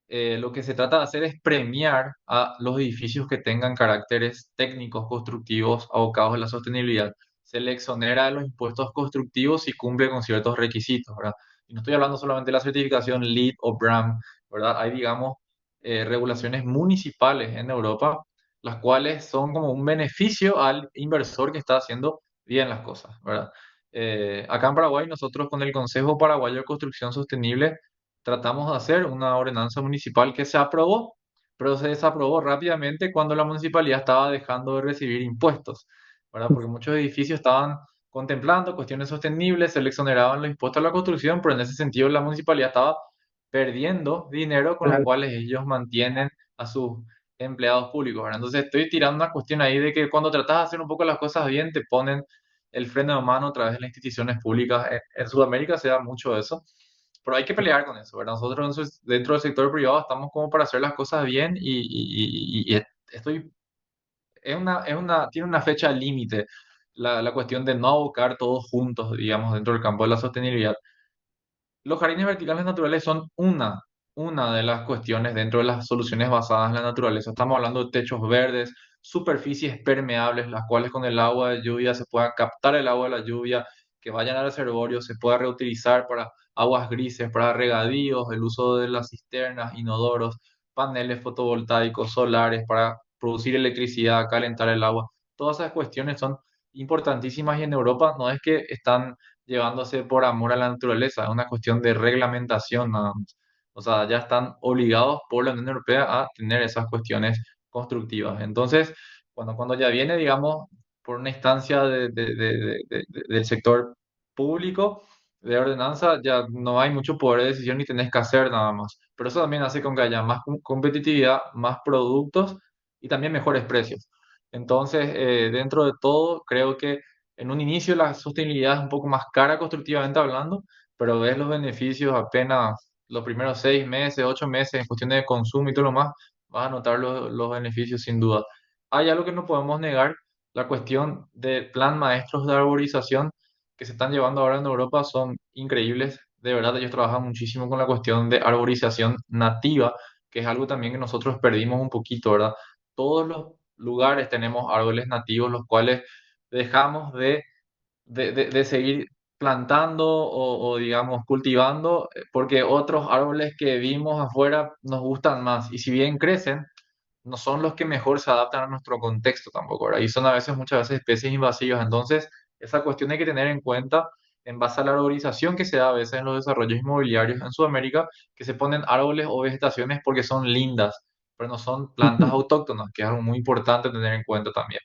lo que se trata de hacer es premiar a los edificios que tengan caracteres técnicos, constructivos, abocados a la sostenibilidad. Se le exonera de los impuestos constructivos si cumple con ciertos requisitos, ¿verdad? Y no estoy hablando solamente de la certificación LEED o BRAM, ¿verdad? Hay, digamos, regulaciones municipales en Europa las cuales son como un beneficio al inversor que está haciendo bien las cosas, ¿verdad? Acá en Paraguay, nosotros con el Consejo Paraguayo de Construcción Sostenible tratamos de hacer una ordenanza municipal que se aprobó, pero se desaprobó rápidamente cuando la municipalidad estaba dejando de recibir impuestos, ¿verdad? Porque muchos edificios estaban contemplando cuestiones sostenibles, se le exoneraban los impuestos a la construcción, pero en ese sentido la municipalidad estaba perdiendo dinero con los Claro, cuales ellos mantienen a sus empleados públicos, ¿verdad? Entonces estoy tirando una cuestión ahí de que cuando tratas de hacer un poco las cosas bien, te ponen el freno de mano a través de las instituciones públicas. En Sudamérica se da mucho eso, pero hay que pelear con eso, ¿verdad? Nosotros dentro del sector privado estamos como para hacer las cosas bien y estoy, tiene una fecha límite la cuestión de no abocar todos juntos, digamos, dentro del campo de la sostenibilidad. Los jardines verticales naturales son una de las cuestiones dentro de las soluciones basadas en la naturaleza. Estamos hablando de techos verdes, superficies permeables, las cuales con el agua de lluvia se pueda captar el agua de la lluvia, que vayan al reservorio, se pueda reutilizar para aguas grises, para regadíos, el uso de las cisternas, inodoros, paneles fotovoltaicos, solares, para producir electricidad, calentar el agua. Todas esas cuestiones son importantísimas y en Europa no es que están llevándose por amor a la naturaleza, es una cuestión de reglamentación nada más. O sea, ya están obligados por la Unión Europea a tener esas cuestiones constructivas. Entonces, cuando ya viene, digamos, por una instancia del sector público de ordenanza, ya no hay mucho poder de decisión ni tenés que hacer nada más. Pero eso también hace con que haya más competitividad, más productos y también mejores precios. Entonces, dentro de todo, creo que en un inicio la sostenibilidad es un poco más cara constructivamente hablando, pero ves los beneficios apenas los primeros 6 meses, 8 meses en cuestión de consumo y todo lo más, vas a notar los beneficios sin duda. Hay algo que no podemos negar, la cuestión del plan maestros de arborización que se están llevando ahora en Europa son increíbles. De verdad, ellos trabajan muchísimo con la cuestión de arborización nativa, que es algo también que nosotros perdimos un poquito, ¿verdad? Todos los lugares tenemos árboles nativos, los cuales dejamos de seguir plantando digamos, cultivando, porque otros árboles que vimos afuera nos gustan más. Y si bien crecen, no son los que mejor se adaptan a nuestro contexto tampoco, ¿verdad? Y son a veces, muchas veces, especies invasivas. Entonces, esa cuestión hay que tener en cuenta en base a la arborización que se da a veces en los desarrollos inmobiliarios en Sudamérica, que se ponen árboles o vegetaciones porque son lindas, pero no son plantas autóctonas, que es algo muy importante tener en cuenta también,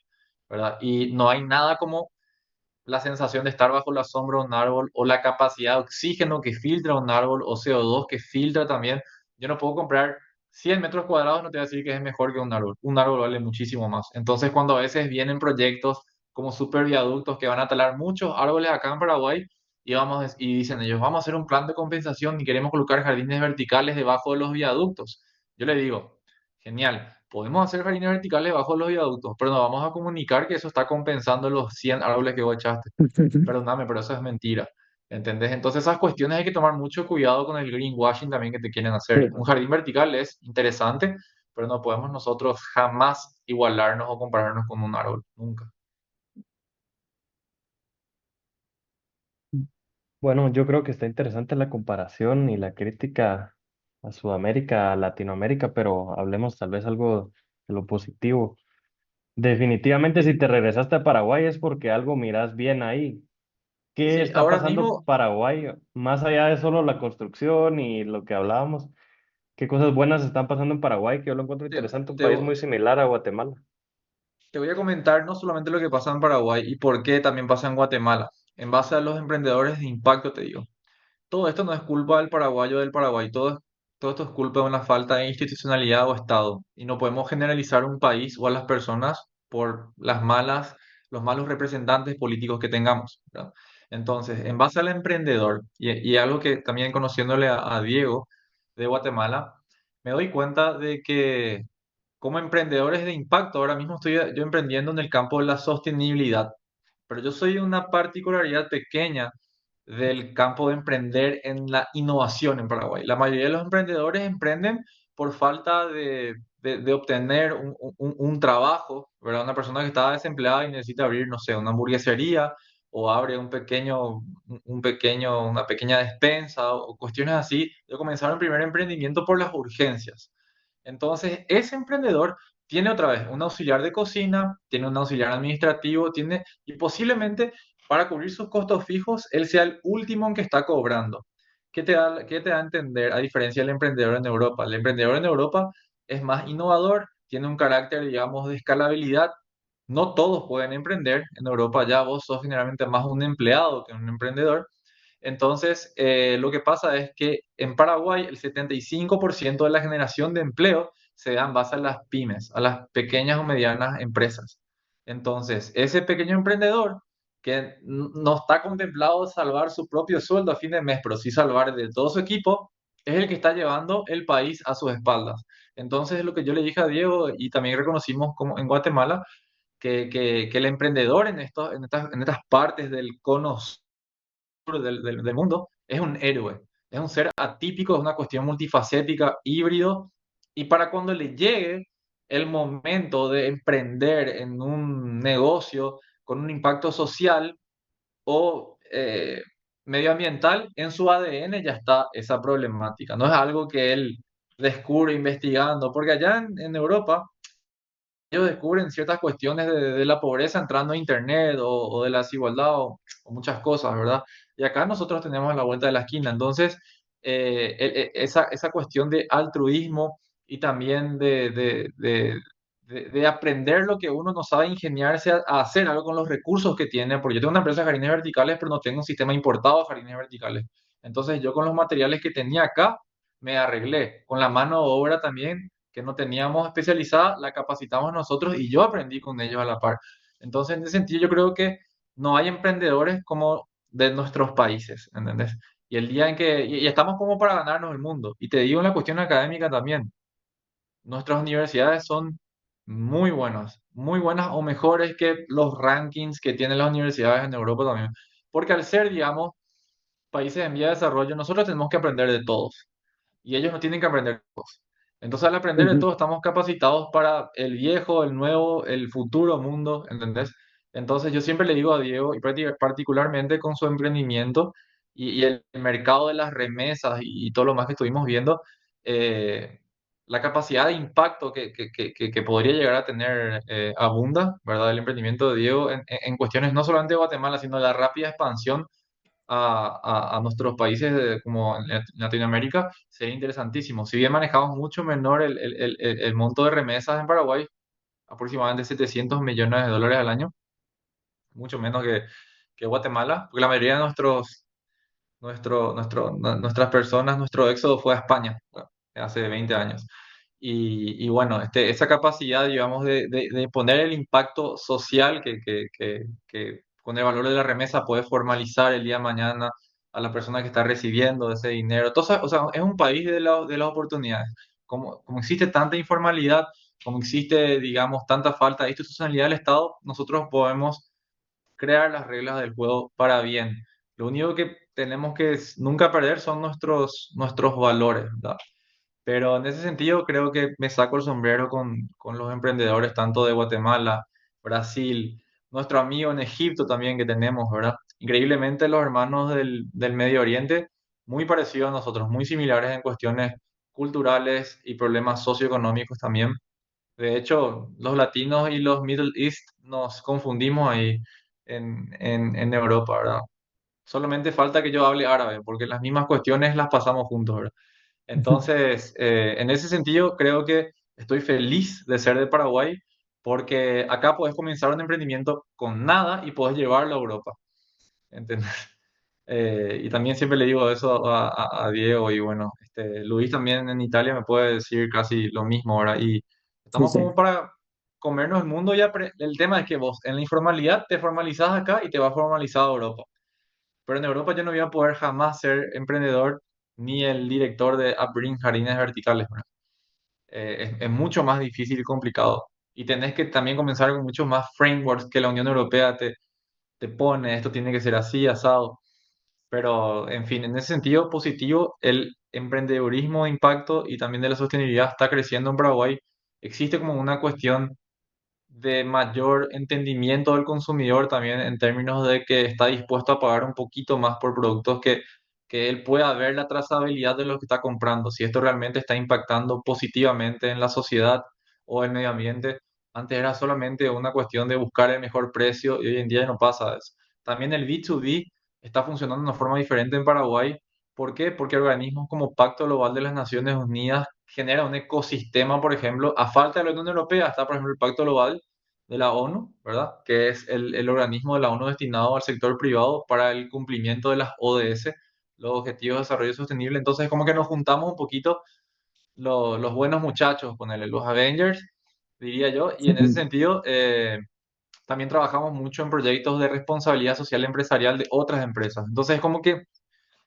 ¿verdad? Y no hay nada como la sensación de estar bajo la sombra de un árbol o la capacidad de oxígeno que filtra un árbol o CO2 que filtra también. Yo no puedo comprar 100 metros cuadrados, no te voy a decir que es mejor que un árbol. Un árbol vale muchísimo más. Entonces, cuando a veces vienen proyectos como superviaductos que van a talar muchos árboles acá en Paraguay y dicen ellos, vamos a hacer un plan de compensación y queremos colocar jardines verticales debajo de los viaductos. Yo le digo, genial. Podemos hacer jardines verticales bajo los viaductos, pero no vamos a comunicar que eso está compensando los 100 árboles que vos echaste. Perdóname, pero eso es mentira. ¿Entendés? Entonces esas cuestiones hay que tomar mucho cuidado con el greenwashing también que te quieren hacer. sí. Un jardín vertical es interesante, pero no podemos nosotros jamás igualarnos o compararnos con un árbol. Nunca. Bueno, yo creo que está interesante la comparación y la crítica a Sudamérica, a Latinoamérica, pero hablemos tal vez algo de lo positivo. Definitivamente, si te regresaste a Paraguay es porque algo miras bien ahí. ¿Qué Sí, está ahora pasando mismo en Paraguay? Más allá de solo la construcción y lo que hablábamos, ¿qué cosas buenas están pasando en Paraguay? Que yo lo encuentro te, interesante, un te, país muy similar a Guatemala. te voy a comentar no solamente lo que pasa en Paraguay y por qué también pasa en Guatemala. En base a los emprendedores de impacto, te digo. Todo esto no es culpa del paraguayo o del Paraguay, todo esto es culpa de una falta de institucionalidad o Estado. Y no podemos generalizar un país o a las personas por los malos representantes políticos que tengamos, ¿verdad? Entonces, en base al emprendedor, y algo que también conociéndole a Diego de Guatemala, me doy cuenta de que como emprendedores de impacto, ahora mismo estoy yo emprendiendo en el campo de la sostenibilidad, pero yo soy una particularidad pequeña del campo de emprender en la innovación en Paraguay. La mayoría de los emprendedores emprenden por falta de obtener un trabajo, ¿verdad? Una persona que está desempleada y necesita abrir, no sé, una hamburguesería o abre una pequeña despensa o cuestiones así, de comenzar un primer emprendimiento por las urgencias. Entonces, ese emprendedor tiene otra vez un auxiliar de cocina, tiene un auxiliar administrativo, tiene, y posiblemente para cubrir sus costos fijos, él sea el último en que está cobrando. Qué te da a entender a diferencia del emprendedor en Europa? El emprendedor en Europa es más innovador, tiene un carácter, digamos, de escalabilidad. No todos pueden emprender. En Europa ya vos sos generalmente más un empleado que un emprendedor. Entonces, lo que pasa es que en Paraguay el 75% de la generación de empleo se da en base a las pymes, a las pequeñas o medianas empresas. Entonces, ese pequeño emprendedor que no está contemplado salvar su propio sueldo a fin de mes, pero sí salvar de todo su equipo, es el que está llevando el país a sus espaldas. Entonces, lo que yo le dije a Diego y también reconocimos como en Guatemala, que el emprendedor en estas partes del cono del mundo, es un héroe, es un ser atípico, es una cuestión multifacética, híbrido, y para cuando le llegue el momento de emprender en un negocio con un impacto social o medioambiental, en su ADN ya está esa problemática. No es algo que él descubre investigando, porque allá en Europa ellos descubren ciertas cuestiones de la pobreza entrando a Internet o de la desigualdad o muchas cosas, ¿verdad? Y acá nosotros tenemos a la vuelta de la esquina. Entonces, esa cuestión de altruismo y también de aprender lo que uno no sabe ingeniarse a hacer algo con los recursos que tiene, porque yo tengo una empresa de jardines verticales, pero no tengo un sistema importado de jardines verticales. Entonces, yo con los materiales que tenía acá, me arreglé. Con la mano de obra también que no teníamos especializada, la capacitamos nosotros y yo aprendí con ellos a la par. Entonces, en ese sentido, yo creo que no hay emprendedores como de nuestros países, ¿entendés? Y el día en que, y estamos como para ganarnos el mundo. Y te digo en la cuestión académica también, nuestras universidades son muy buenas o mejores que los rankings que tienen las universidades en Europa también. Porque al ser, digamos, países en vía de desarrollo, nosotros tenemos que aprender de todos y ellos no tienen que aprender de todos. Entonces, al aprender de Ujú. todo, estamos capacitados para el viejo, el nuevo, el futuro mundo, ¿entendés? Entonces, yo siempre le digo a Diego, y particularmente con su emprendimiento y el mercado de las remesas y todo lo más que estuvimos viendo, eh, la capacidad de impacto que podría llegar a tener Abunda, ¿verdad? El emprendimiento de Diego en cuestiones no solamente de Guatemala, sino la rápida expansión a nuestros países como en Latinoamérica, sería interesantísimo. Si bien manejamos mucho menor el monto de remesas en Paraguay, aproximadamente 700 millones de dólares al año, mucho menos que Guatemala, porque la mayoría de nuestras personas, nuestro éxodo fue a España, bueno, hace 20 años. Y bueno, esa capacidad, digamos, de poner el impacto social que con el valor de la remesa puede formalizar el día de mañana a la persona que está recibiendo ese dinero. Entonces, o sea, es un país de las oportunidades. Como existe tanta informalidad, como existe, digamos, tanta falta de institucionalidad del Estado, nosotros podemos crear las reglas del juego para bien. Lo único que tenemos que nunca perder son nuestros valores, ¿verdad? Pero en ese sentido creo que me saco el sombrero con los emprendedores tanto de Guatemala, Brasil, nuestro amigo en Egipto también que tenemos, ¿verdad? Increíblemente los hermanos del Medio Oriente, muy parecidos a nosotros, muy similares en cuestiones culturales y problemas socioeconómicos también. De hecho, los latinos y los Middle East nos confundimos ahí en Europa, ¿verdad? Solamente falta que yo hable árabe, porque las mismas cuestiones las pasamos juntos, ¿verdad? Entonces, en ese sentido, creo que estoy feliz de ser de Paraguay, porque acá puedes comenzar un emprendimiento con nada y puedes llevarlo a Europa, ¿entendés? Y también siempre le digo eso a Diego y bueno, Luis también en Italia me puede decir casi lo mismo, ¿verdad? Y Sí, estamos sí. como para comernos el mundo y el tema es que vos en la informalidad te formalizás acá y te vas formalizado a Europa. Pero en Europa yo no voy a poder jamás ser emprendedor ni el director de Upbring Jardines Verticales, ¿verdad? Es mucho más difícil y complicado. Y tenés que también comenzar con muchos más frameworks que la Unión Europea te pone, esto tiene que ser así, asado. Pero, en fin, en ese sentido positivo, el emprendedurismo de impacto y también de la sostenibilidad está creciendo en Paraguay. Existe como una cuestión de mayor entendimiento del consumidor también en términos de que está dispuesto a pagar un poquito más por productos que él pueda ver la trazabilidad de lo que está comprando, si esto realmente está impactando positivamente en la sociedad o el medio ambiente. Antes era solamente una cuestión de buscar el mejor precio y hoy en día ya no pasa eso. También el B2B está funcionando de una forma diferente en Paraguay. ¿Por qué? Porque organismos como Pacto Global de las Naciones Unidas generan un ecosistema, por ejemplo, a falta de la Unión Europea, está por ejemplo el Pacto Global de la ONU, ¿verdad? Que es el organismo de la ONU destinado al sector privado para el cumplimiento de las ODS, los Objetivos de Desarrollo Sostenible. Entonces, como que nos juntamos un poquito los buenos muchachos, ponele, los Avengers, diría yo, y en ese sentido también trabajamos mucho en proyectos de responsabilidad social empresarial de otras empresas. Entonces, como que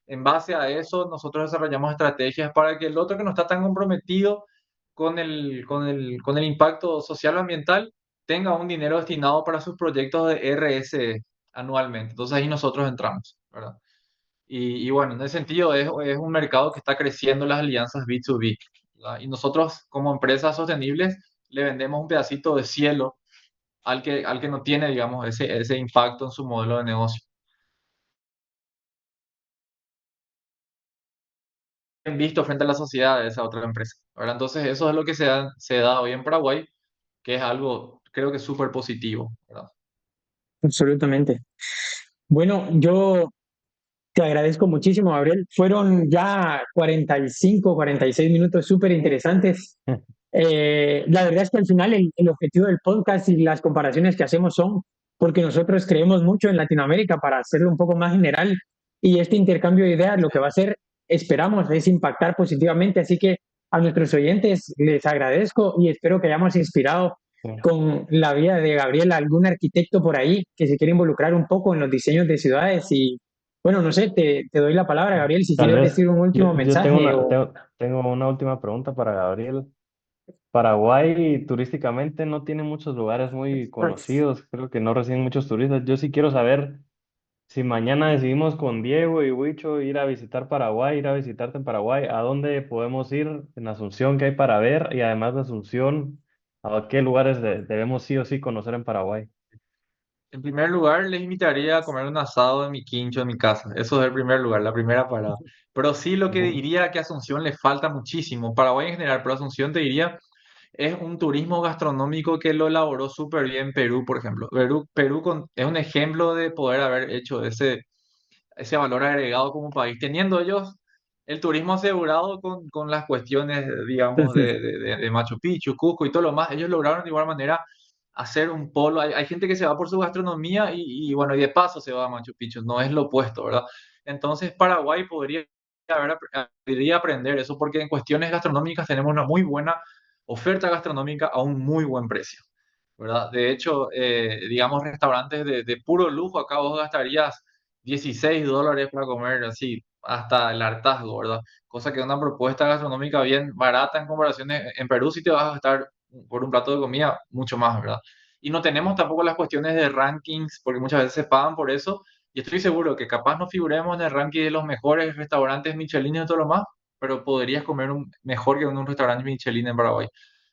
en base a eso, nosotros desarrollamos estrategias para que el otro que no está tan comprometido con el impacto social o ambiental tenga un dinero destinado para sus proyectos de RS anualmente. Entonces ahí nosotros entramos, ¿verdad? Y bueno, en ese sentido es un mercado que está creciendo las alianzas B2B, ¿verdad? Y nosotros como empresas sostenibles le vendemos un pedacito de cielo al que no tiene, digamos, ese impacto en su modelo de negocio. Bien visto frente a la sociedad de esa otra empresa, ¿verdad? Entonces eso es lo que se da hoy en Paraguay, que es algo, creo que súper positivo, ¿verdad? Absolutamente. Bueno, yo te agradezco muchísimo, Gabriel. Fueron ya 45, 46 minutos súper interesantes. La verdad es que al final el objetivo del podcast y las comparaciones que hacemos son porque nosotros creemos mucho en Latinoamérica para hacerlo un poco más general y este intercambio de ideas lo que va a hacer, esperamos, es impactar positivamente. Así que a nuestros oyentes les agradezco y espero que hayamos inspirado Sí. con la vida de Gabriel a algún arquitecto por ahí que se quiere involucrar un poco en los diseños de ciudades y bueno, no sé, te doy la palabra, Gabriel, si Tal quieres vez decir un último yo tengo mensaje o... tengo una última pregunta para Gabriel. Paraguay turísticamente no tiene muchos lugares muy conocidos, creo que no reciben muchos turistas. Yo sí quiero saber si mañana decidimos con Diego y Huicho ir a visitar Paraguay, ir a visitarte en Paraguay, ¿a dónde podemos ir en Asunción, qué hay para ver? Y además de Asunción, ¿a qué lugares debemos sí o sí conocer en Paraguay? En primer lugar, les invitaría a comer un asado en mi quincho, en mi casa. Eso es el primer lugar, la primera parada. Pero sí lo que Ujú. diría que a Asunción le falta muchísimo, Paraguay en general, pero Asunción te diría, es un turismo gastronómico que lo elaboró súper bien Perú, por ejemplo. Perú es un ejemplo de poder haber hecho ese valor agregado como país, teniendo ellos el turismo asegurado con las cuestiones, digamos, de Machu Picchu, Cusco y todo lo más. Ellos lograron de igual manera hacer un polo. Hay gente que se va por su gastronomía y bueno, y de paso se va a Machu Picchu, no es lo opuesto, ¿verdad? Entonces Paraguay podría aprender eso porque en cuestiones gastronómicas tenemos una muy buena oferta gastronómica a un muy buen precio, ¿verdad? De hecho, digamos, restaurantes de puro lujo, acá vos gastarías $16 para comer así, hasta el hartazgo, ¿verdad? Cosa que una propuesta gastronómica bien barata en comparación en Perú, sí te vas a gastar por un plato de comida mucho más, ¿verdad? Y no tenemos tampoco las cuestiones de rankings, porque muchas veces se pagan por eso, y estoy seguro que capaz no figuremos en el ranking de los mejores restaurantes Michelin y todo lo más, pero podrías comer mejor que en un restaurante Michelin en Paraguay.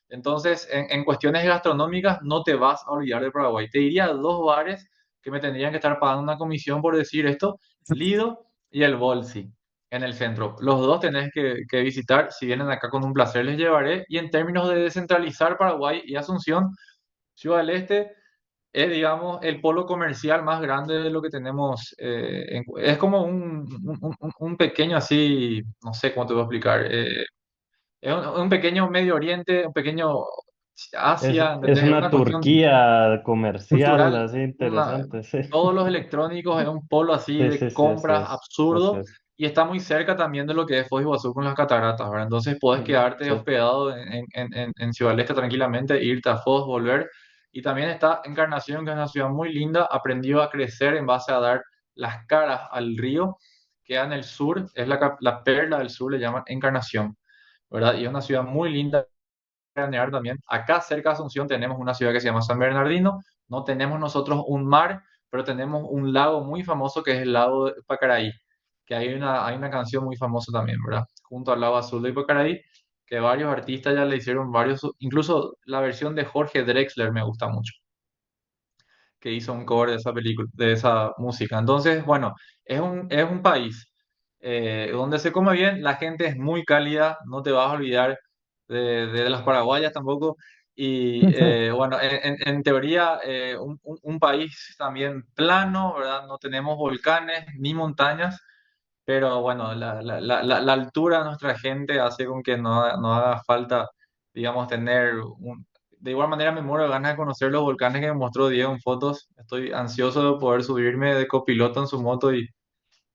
Entonces, en cuestiones gastronómicas, no te vas a olvidar de Paraguay. Te diría dos bares que me tendrían que estar pagando una comisión por decir esto, Lido y el Bolsi, en el centro. Los dos tenés que visitar. Si vienen acá con un placer, les llevaré. Y en términos de descentralizar Paraguay y Asunción, Ciudad del Este es, digamos, el polo comercial más grande de lo que tenemos. Es como un pequeño así, no sé cómo te voy a explicar. Es un pequeño Medio Oriente, un pequeño Asia, Es ¿entendés? Es una una cuestión Turquía comercial cultural, así interesante, sí. todos los electrónicos, es un polo así Sí, de sí, sí, compras así absurdo es. y está muy cerca también de lo que es Foz do Iguazú con las cataratas, ¿verdad? Entonces puedes Ujú, quedarte sí. hospedado en Ciudad del Este tranquilamente, irte a Foz, volver. Y también está Encarnación, que es una ciudad muy linda, aprendió a crecer en base a dar las caras al río, queda en el sur, es la perla del sur, le llaman Encarnación, ¿verdad? Y es una ciudad muy linda veranear también. Acá cerca de Asunción tenemos una ciudad que se llama San Bernardino. No tenemos nosotros un mar, pero tenemos un lago muy famoso que es el lago de Pacaraí, que hay una canción muy famosa también, ¿verdad? Junto al lago azul de Pacaraí, que varios artistas ya le hicieron varios, incluso la versión de Jorge Drexler me gusta mucho, que hizo un cover de esa película, de esa música. Entonces, bueno, es un país donde se come bien, la gente es muy cálida, no te vas a olvidar de las paraguayas tampoco, Y bueno, en teoría, un país también plano, ¿verdad? No tenemos volcanes ni montañas, pero bueno, la altura de nuestra gente hace con que no haga falta, digamos, tener un... De igual manera me muero de ganas de conocer los volcanes que me mostró Diego en fotos. Estoy ansioso de poder subirme de copiloto en su moto y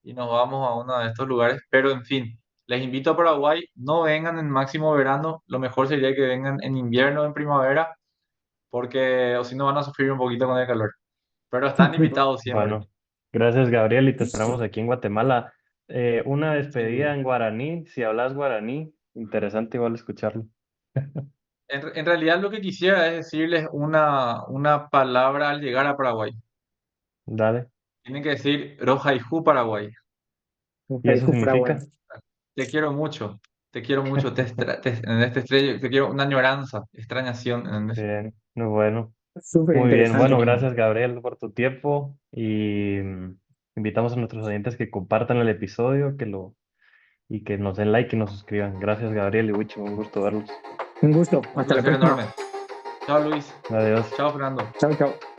nos vamos a uno de estos lugares. Pero en fin, les invito a Paraguay. No vengan en máximo verano. Lo mejor sería que vengan en invierno o en primavera, porque o si no van a sufrir un poquito con el calor. Pero están invitados siempre. Bueno, gracias Gabriel y te esperamos aquí en Guatemala. Una despedida Sí. en guaraní, si hablas guaraní, interesante igual escucharlo. En realidad lo que quisiera es decirles una palabra al llegar a Paraguay. Dale. Tienen que decir Rojaijú Paraguay. ¿Y eso Paraguay. significa? Te quiero mucho, te quiero mucho, en este estrella, te quiero una añoranza, extrañación, ¿entendés? Bien, muy bueno. Súper Muy bien, interesante. bueno, gracias Gabriel por tu tiempo y invitamos a nuestros oyentes que compartan el episodio, y que nos den like y nos suscriban. Gracias Gabriel y Wicho, un gusto verlos. Un gusto. Un Hasta la placer próxima. enorme. Chao Luis, Adiós. chao Fernando. Chao, chao.